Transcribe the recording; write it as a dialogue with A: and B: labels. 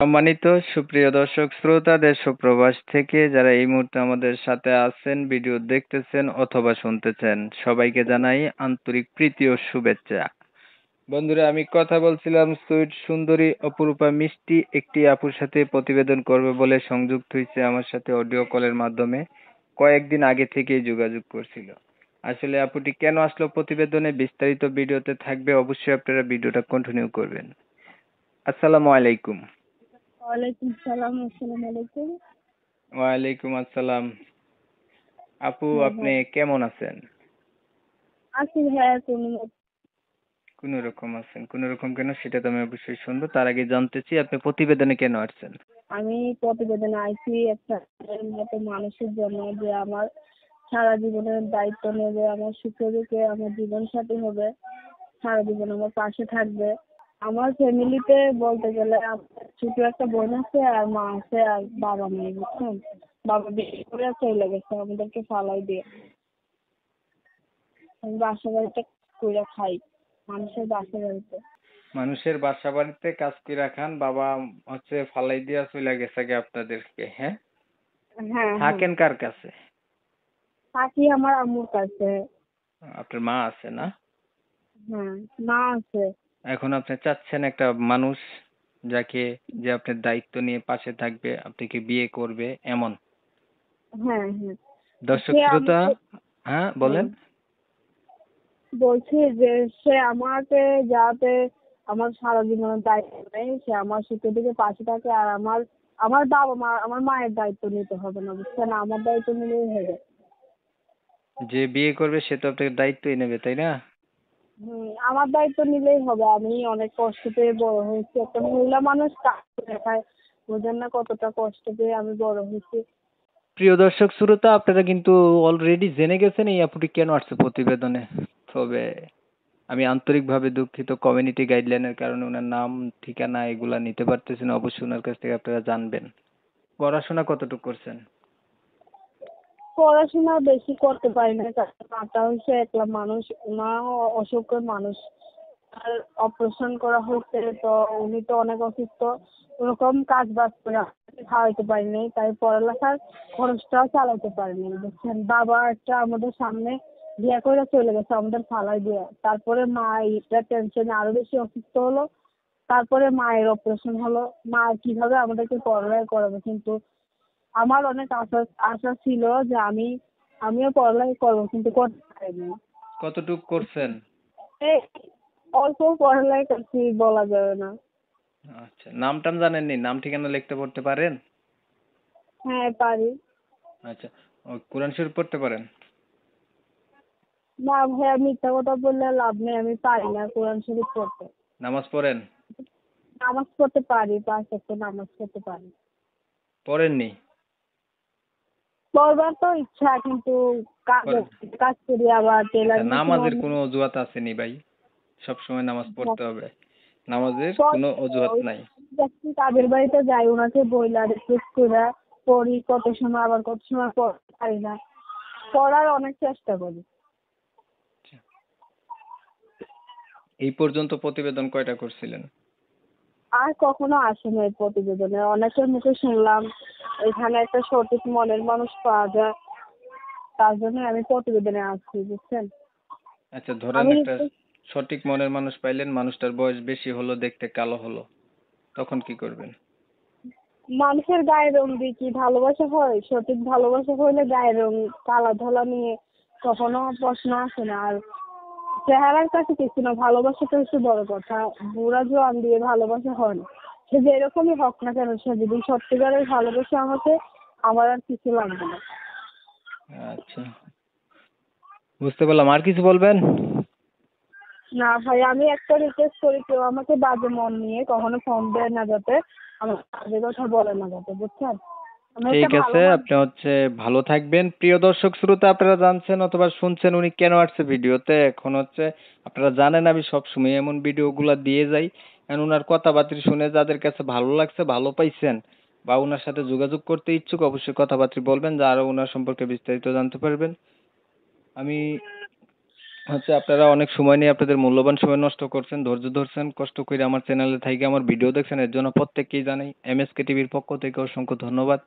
A: সম্মানিত সুপ্রিয় দর্শক শ্রোতা দেশ ও প্রবাস থেকে যারা এই মুহূর্তে আমাদের সাথে আছেন, ভিডিও দেখতেছেন অথবা শুনতেছেন, সবাইকে জানাই আন্তরিক প্রীতি ও শুভেচ্ছা। বন্ধুরা, আমি কথা বলছিলাম সুইট সুন্দরী অপরূপা মিষ্টি একটি আপুর সাথে প্রতিবেদন করবে বলে সংযুক্ত হয়েছে আমার সাথে অডিও কলের মাধ্যমে। কয়েকদিন আগে থেকেই যোগাযোগ করছিল। আসলে আপুটি কেন আসলো প্রতিবেদনে বিস্তারিত ভিডিওতে থাকবে, অবশ্যই আপনারা ভিডিওটা কন্টিনিউ করবেন। আসসালামু আলাইকুম।
B: ওয়ালাইকুম সালাম। আসসালামু আলাইকুম।
A: ওয়ালাইকুম আসসালাম। আপু,
B: হ্যাঁ
A: আপনি
B: ভাই,
A: কেমন আছেন?
B: আছি ভাইয়া
A: কোন রকম আছেন? কোন রকম কেন সেটা তো আমি অবশ্যই শুনবো। তার আগে জানতে চাই আপনি প্রতিবেদনে কেন আসছেন?
B: আমি প্রতিবেদনে আইছি একটা মতো মানুষের জন্য, যে আমার সারা জীবনের দায়িত্ব নেবে, আমার সুখে দুঃখে আমার জীবন সাথী হবে, সারা জীবন আমার পাশে থাকবে। আমার ফ্যামিলিতে বলতে গেলে আমার ছোট একটা বোন আছে, আর মা আছে, আর বাবা নেই, বুঝছেন। বাবা বিয়ে করে চলে গেছে আমাদেরকে ফালাই দিয়ে। আমি বাসা বাড়িতে কইরা খাই, মানুষের বাসা বাড়িতে।
A: মানুষের বাসা বাড়িতে কাজ করে খান, বাবা হচ্ছে ফালাই দিয়া চলে গেছে গে আপনাদেরকে, হ্যাঁ?
B: হ্যাঁ হ্যাঁ,
A: থাকেন কার কাছে?
B: থাকি আমার আম্মুর কাছে।
A: আপনার মা আছে না?
B: হ্যাঁ, মা আছে।
A: এখন আপনি চাচ্ছেন একটা মানুষ যাকে, যে আপনার দায়িত্ব নিয়ে পাশে থাকবে, আপনাকে বিয়ে করবে, এমন?
B: হ্যাঁ হ্যাঁ,
A: দর্শক
B: সে
A: শ্রোতা,
B: আমাকে,
A: হ্যাঁ
B: হ্যাঁ,
A: বলেন।
B: বলছি যে সে আমাকে যাতে আমার সারা জীবনের দায়িত্ব নেই, সে আমার সুখের দিকে পাশে থাকে, আর আমার আমার বাবা মা আমার মায়ের দায়িত্ব নিতে হবে না, বুঝছেন, আমার দায়িত্ব নিলেই হবে।
A: যে বিয়ে করবে সে তো আপনাকে দায়িত্বই নেবে, তাই না?
B: আমার দায়িত্ব নিলেই হবে। আমি অনেক কষ্ট পেয়ে বড় হয়েছি, একটা মহিলা মানুষ কাজ করে খায়, বোঝেন না কতটা কষ্ট পেয়ে আমি বড় হয়েছি।
A: প্রিয় দর্শক শ্রোতা, আপনারা কিন্তু অলরেডি জেনে গেছেন এই আপুটি কেন আসছে প্রতিবেদনে। তবে আমি আন্তরিকভাবে দুঃখিত, কমিউনিটি গাইডলাইনের কারণে ওনার নাম ঠিকানা এগুলা নিতে পারতেছি না। অবশ্যই ওনার কাছ থেকে আপনারা জানবেন। পড়াশোনা কতটুকু করছেন?
B: পড়াশোনা বেশি করতে পারি না, কারণ মাটা হচ্ছে একলা মানুষ, মা অসুখের মানুষ। আর অপারেশন করা হয়েছে, তো উনি তো অনেক অসুস্থ, ওরকম কাজ বাজ করে খাওয়াইতে পারিনি, তাই পড়ালেখার খরচটাও চালাতে পারিনি, বুঝছেন। বাবা একটা আমাদের সামনে বিয়ে করে চলে গেছে আমাদের ফালাই দিয়ে, তারপরে মা এইটা টেনশনে আরো বেশি অসুস্থ হলো, তারপরে মায়ের অপারেশন হলো। মা কিভাবে আমাদেরকে পড়ালেখা করাবে, কিন্তু আমার অনেক আশা আশা ছিল যে আমিও পড়ালেখা করবো, কিন্তু করতে পারিনি।
A: কতটুকু করছেন?
B: এই অল্প পড়ালেখা করছি, বলা যাবে না।
A: আচ্ছা, নাম টাম জানেননি? নাম ঠিকানা লিখতে পড়তে পারেন?
B: হ্যাঁ, পারি।
A: আচ্ছা, ও কোরআন শরীফ পড়তে পারেন?
B: না ভাইয়া, মিথ্যা কথা বললে লাভ নেই, আমি পারি না কোরআন শরীফ পড়তে।
A: নামাজ পড়েন?
B: নামাজ পড়তে পারি, 5 ওয়াক্ত নামাজ পড়তে পারি।
A: পড়েননি?
B: পড়বার তো ইচ্ছা, কিন্তু কাজ
A: পড়েন।
B: কাজ করি, আবার
A: আচ্ছা,
B: টেলার মেশিন
A: নামাজের কোনো অজুহাত আসেনি ভাই? সব সময় নামাজ পড়তে হবে? নামাজের কোনো অজুহাত নাই।
B: তাদের বাড়িতে যাই, ওনাকে বইলা রিকোয়েস্ট করে পড়ি, কত সময় আবার কত সময় পড়তে পারি না, পড়ার অনেক চেষ্টা করি।
A: এই পর্যন্ত প্রতিবেদন কয়টা করছিলেন?
B: আর কখনো আসেনি এই প্রতিবেদনে, অনেকের মুখে শুনলাম এখানে একটা সঠিক মনের মানুষ পাওয়া যায়, তার জন্য আমি প্রতিবেদনে আসছি, বুঝছেন।
A: আচ্ছা, ধরেন
B: আমি
A: একটা সঠিক মনের মানুষ পাইলেন, মানুষটার বয়স বেশি হলো, দেখতে কালো হলো, তখন কি করবেন?
B: মানুষের গায়ের রং দিয়ে কি ভালোবাসা হয়? সঠিক ভালোবাসা হইলে গায়ের রং কালা ধলা নিয়ে কখনো প্রশ্ন আসে না। আর চেহারার কাছে কিছু না, ভালোবাসাটা হচ্ছে বড় কথা। বুড়া জোয়ান দিয়ে ভালোবাসা হয় না। সে যেরকমই হোক না কেন, সে যদি সত্যিকারের ভালোবাসা আমাকে, আমার আর কিছু লাগবে না।
A: আচ্ছা, বুঝতে পারলাম। আর কিছু বলবেন?
B: না ভাই, আমি একটা রিকোয়েস্ট করি, কেউ আমাকে বাজে মন নিয়ে কখনো ফোন দেয় না, যাতে আমার বাজে কথা বলে না, যাতে, বুঝছেন। আমি একটা
A: ঠিক
B: ভালো
A: আছে,
B: মানুষ।
A: আপনি হচ্ছে ভালো থাকবেন। প্রিয় দর্শক শ্রোতা, আপনারা জানছেন অথবা শুনছেন উনি কেন আসছে ভিডিওতে। এখন হচ্ছে আপনারা জানেন আমি সবসময় এমন ভিডিওগুলা দিয়ে যাই। এখন উনার কথাবার্তা শুনে যাদের কাছে ভালো লাগছে, ভালো পাইছেন, বা উনার সাথে যোগাযোগ করতে ইচ্ছুক, অবশ্যই কথাবার্তা বলবেন, যা আরো উনার সম্পর্কে বিস্তারিত জানতে পারবেন। আমি হচ্ছে আপনারা অনেক সময় নিয়ে আপনাদের মূল্যবান সময় নষ্ট করছেন, ধৈর্য ধরছেন, কষ্ট করে আমার চ্যানেলে থাইকে আমার ভিডিও দেখছেন, এর জন্য প্রত্যেককেই জানাই এমএসকে টিভির পক্ষ থেকে অসংখ্য ধন্যবাদ।